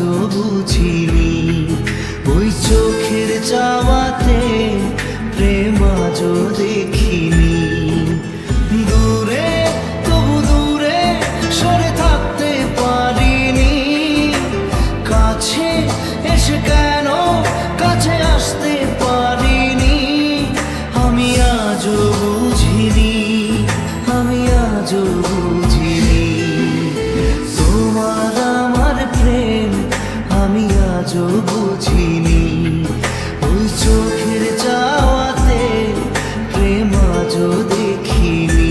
আজও বুঝিনি, ওই চোখের চাওয়াতে প্রেম আজও দেখিনি। দূরে তবু দূরে সরে থাকতে পারিনি, কাছে এসে কেন কাছে আসতে পারিনি। আমি আজও বুঝিনি, আমি আজও বুঝিনি তোমার আমার প্রেম, আমি আজও বুঝিনি। ওই চোখের চাওয়াতে প্রেম আজও দেখিনি।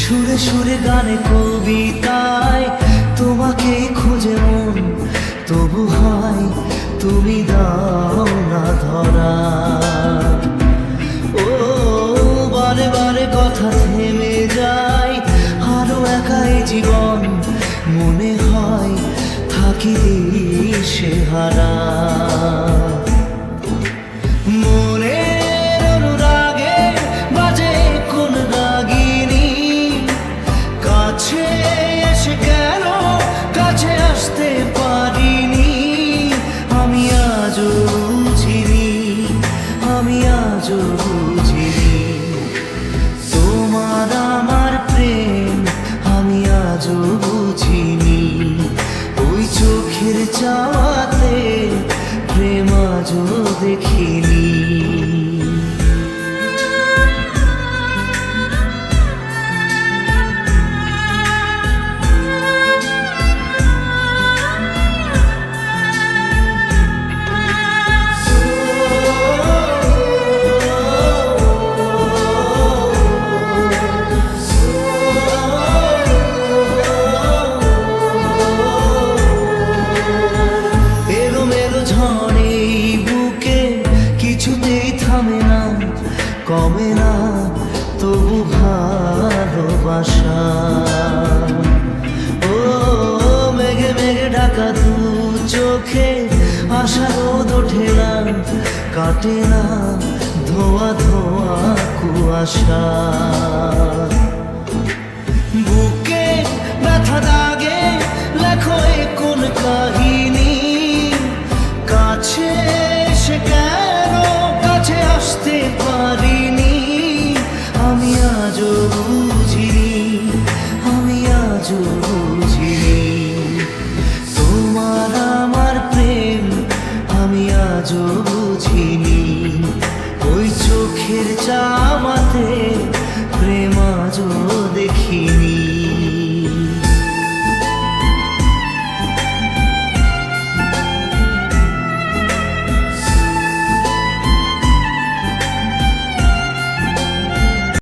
সুরে সুরে গানে কবিতায় তোমাকে খুঁজে মন, তবু হয় তুমি দাও না ধরা। ও বারে বারে কথা থেমে যায়, আরো একাই জীবন মনে হয় থাকি দিশে হারা। মনের অনুরাগে বাজে কোন রাগিনী, কাছে এসে কেন কাছে আসতে পারিনি। আমি আজও বুঝিনি, আমি আজও বুঝিনি তোমার আমার প্রেম, আমি আজও বুঝিনি। ওই চোখের চাওয়াতে প্রেম আজও দেখিনি। ঝড়ে বুকে কিছুতেই থামে না, কমে না তবু ভালোবাসা। ও মেঘে মেঘে ঢাকা দু চোখে আশা রোদ ওঠে না, কাটে না ধোয়া ধোয়া কুয়াশা। বুকে ব্যথা দাগে লেখো কোন কাহিনী,